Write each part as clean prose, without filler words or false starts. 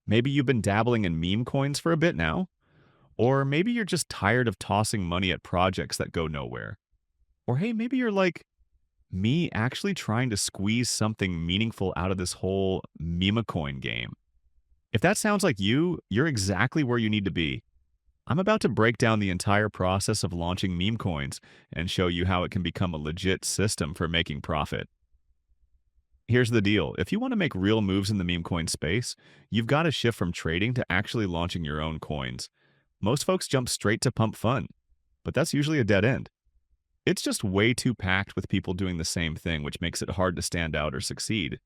Maybe you've been dabbling in meme coins for a bit now, or maybe you're just tired of tossing money at projects that go nowhere. Or hey, maybe you're like me, actually trying to squeeze something meaningful out of this whole Memecoin game. If that sounds like you, you're exactly where you need to be. I'm about to break down the entire process of launching meme coins and show you how it can become a legit system for making profit. Here's the deal. If you want to make real moves in the meme coin space, you've got to shift from trading to actually launching your own coins. Most folks jump straight to pump fun, but that's usually a dead end. It's just way too packed with people doing the same thing, which makes it hard to stand out or succeed.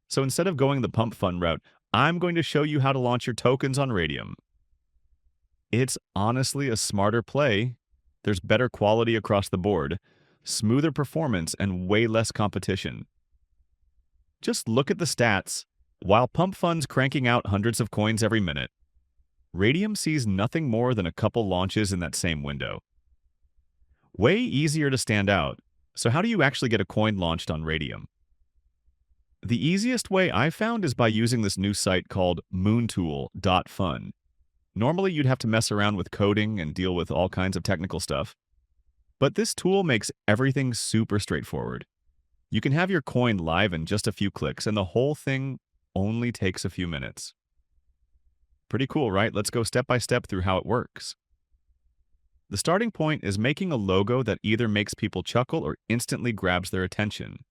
So instead of going the pump fun route, I'm going to show you how to launch your tokens on Radium. It's honestly a smarter play. There's better quality across the board, smoother performance, and way less competition. Just look at the stats. While pump funds cranking out hundreds of coins every minute, Radium sees nothing more than a couple launches in that same window. Way easier to stand out. So how do you actually get a coin launched on Radium? The easiest way I've found is by using this new site called moontool.fun. Normally, you'd have to mess around with coding and deal with all kinds of technical stuff. But this tool makes everything super straightforward. You can have your coin live in just a few clicks, and the whole thing only takes a few minutes. Pretty cool, right? Let's go step by step through how it works. The starting point is making a logo that either makes people chuckle or instantly grabs their attention.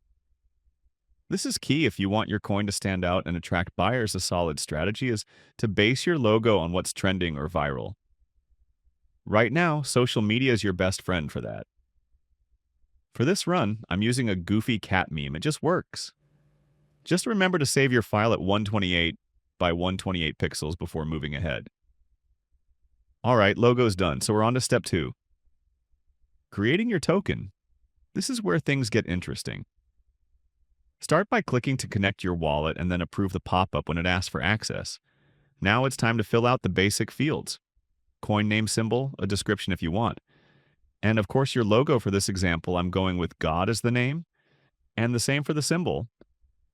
This is key if you want your coin to stand out and attract buyers. A solid strategy is to base your logo on what's trending or viral. Right now, social media is your best friend for that. For this run, I'm using a goofy cat meme. It just works. Just remember to save your file at 128 by 128 pixels before moving ahead. All right, logo's done, so we're on to step 2. Creating your token. This is where things get interesting. Start by clicking to connect your wallet and then approve the pop-up when it asks for access. Now it's time to fill out the basic fields. Coin name symbol, a description if you want. And of course your logo for this example, I'm going with God as the name. And the same for the symbol.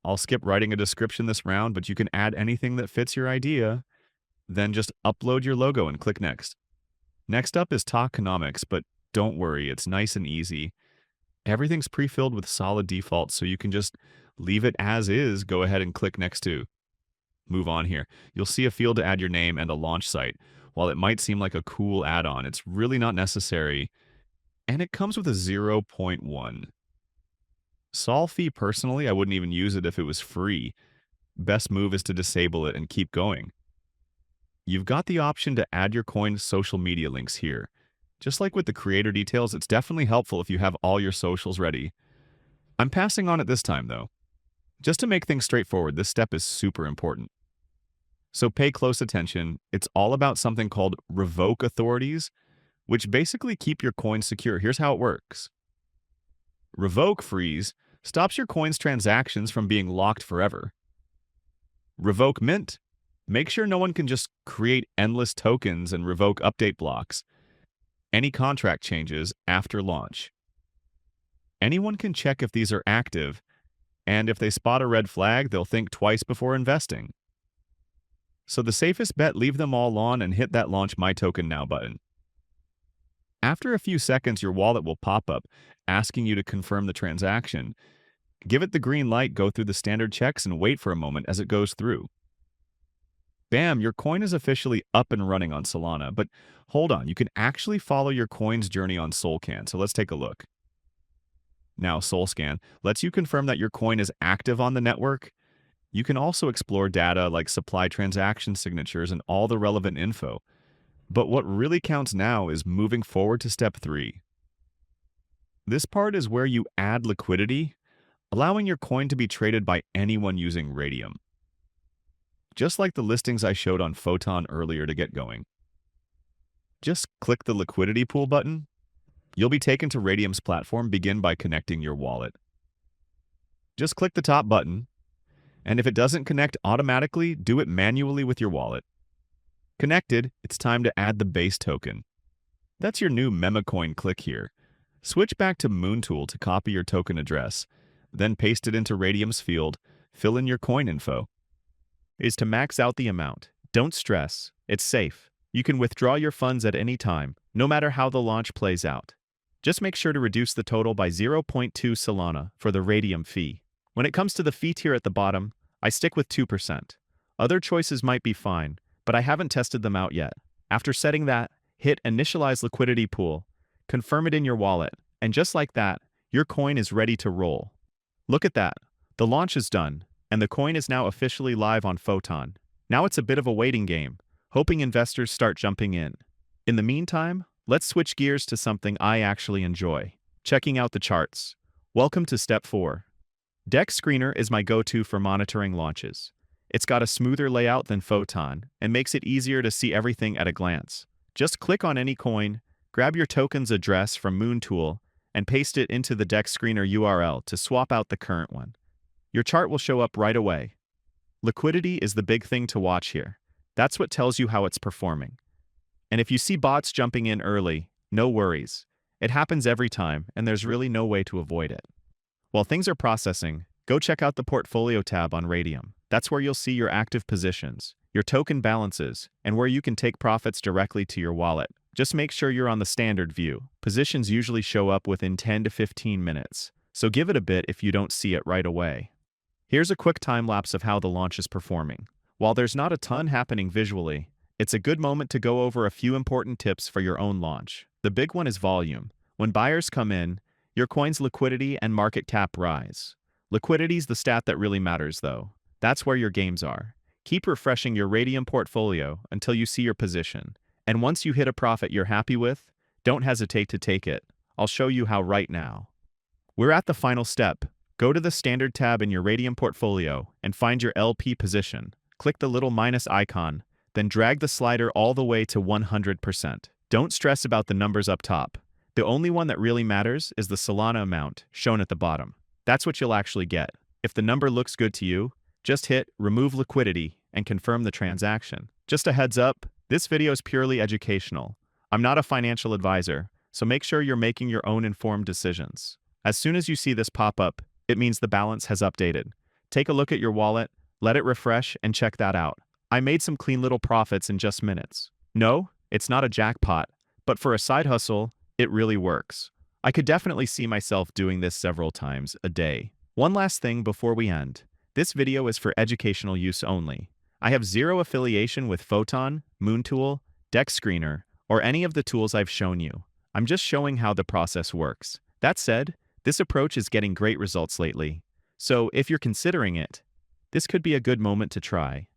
I'll skip writing a description this round, but you can add anything that fits your idea. Then just upload your logo and click Next. Next up is tokenomics, but don't worry, it's nice and easy. Everything's pre-filled with solid defaults, so you can just leave it as is. Go ahead and click Next too. Move on here. You'll see a field to add your name and a launch site. While it might seem like a cool add-on, it's really not necessary, and it comes with a 0.1. Sol fee, personally, I wouldn't even use it if it was free. Best move is to disable it and keep going. You've got the option to add your coin's social media links here. Just like with the creator details, it's definitely helpful if you have all your socials ready. I'm passing on it this time, though. Just to make things straightforward, this step is super important. So pay close attention. It's all about something called revoke authorities, which basically keep your coin secure. Here's how it works. Revoke freeze stops your coin's transactions from being locked forever. Revoke mint. Make sure no one can just create endless tokens and revoke update blocks. Any contract changes after launch. Anyone can check if these are active, and if they spot a red flag, they'll think twice before investing. So the safest bet, leave them all on and hit that Launch My Token Now button. After a few seconds, your wallet will pop up, asking you to confirm the transaction. Give it the green light, go through the standard checks, and wait for a moment as it goes through. Bam, your coin is officially up and running on Solana, but hold on, you can actually follow your coin's journey on Solcan, so let's take a look. Now, SolScan lets you confirm that your coin is active on the network. You can also explore data like supply transaction signatures and all the relevant info. But what really counts now is moving forward to step 3. This part is where you add liquidity, allowing your coin to be traded by anyone using Radium. Just like the listings I showed on Photon earlier to get going. Just click the liquidity pool button. You'll be taken to Radium's platform. Begin by connecting your wallet. Just click the top button, and if it doesn't connect automatically, do it manually with your wallet. Connected, it's time to add the base token. That's your new Memecoin. Click here. Switch back to Moontool to copy your token address, then paste it into Radium's field, fill in your coin info. is to max out the amount. Don't stress, it's safe. You can withdraw your funds at any time, no matter how the launch plays out. Just make sure to reduce the total by 0.2 Solana for the Radium fee. When it comes to the fee tier at the bottom, I stick with 2%. Other choices might be fine, but I haven't tested them out yet. After setting that, hit Initialize Liquidity Pool, confirm it in your wallet, and just like that, your coin is ready to roll. Look at that. The launch is done, and the coin is now officially live on Photon. Now it's a bit of a waiting game, hoping investors start jumping in. In the meantime, let's switch gears to something I actually enjoy, checking out the charts. Welcome to Step 4. DEX Screener is my go-to for monitoring launches. It's got a smoother layout than Photon and makes it easier to see everything at a glance. Just click on any coin, grab your token's address from Moontool, and paste it into the DEX Screener URL to swap out the current one. Your chart will show up right away. Liquidity is the big thing to watch here. That's what tells you how it's performing. And if you see bots jumping in early, no worries. It happens every time, and there's really no way to avoid it. While things are processing, go check out the Portfolio tab on Radium. That's where you'll see your active positions, your token balances, and where you can take profits directly to your wallet. Just make sure you're on the standard view. Positions usually show up within 10 to 15 minutes, so give it a bit if you don't see it right away. Here's a quick time-lapse of how the launch is performing. While there's not a ton happening visually, it's a good moment to go over a few important tips for your own launch. The big one is volume. When buyers come in, your coin's liquidity and market cap rise. Liquidity's the stat that really matters, though. That's where your games are. Keep refreshing your Radium portfolio until you see your position. And once you hit a profit you're happy with, don't hesitate to take it. I'll show you how right now. We're at the final step. Go to the Standard tab in your Radium portfolio and find your LP position. Click the little minus icon, then drag the slider all the way to 100%. Don't stress about the numbers up top. The only one that really matters is the Solana amount, shown at the bottom. That's what you'll actually get. If the number looks good to you, just hit Remove Liquidity and confirm the transaction. Just a heads up, this video is purely educational. I'm not a financial advisor, so make sure you're making your own informed decisions. As soon as you see this pop up, it means the balance has updated. Take a look at your wallet, let it refresh, and check that out. I made some clean little profits in just minutes. No, it's not a jackpot, but for a side hustle, it really works. I could definitely see myself doing this several times a day. One last thing before we end. This video is for educational use only. I have zero affiliation with Photon, Moontool, DEX Screener, or any of the tools I've shown you. I'm just showing how the process works. That said, this approach is getting great results lately. So if you're considering it, this could be a good moment to try.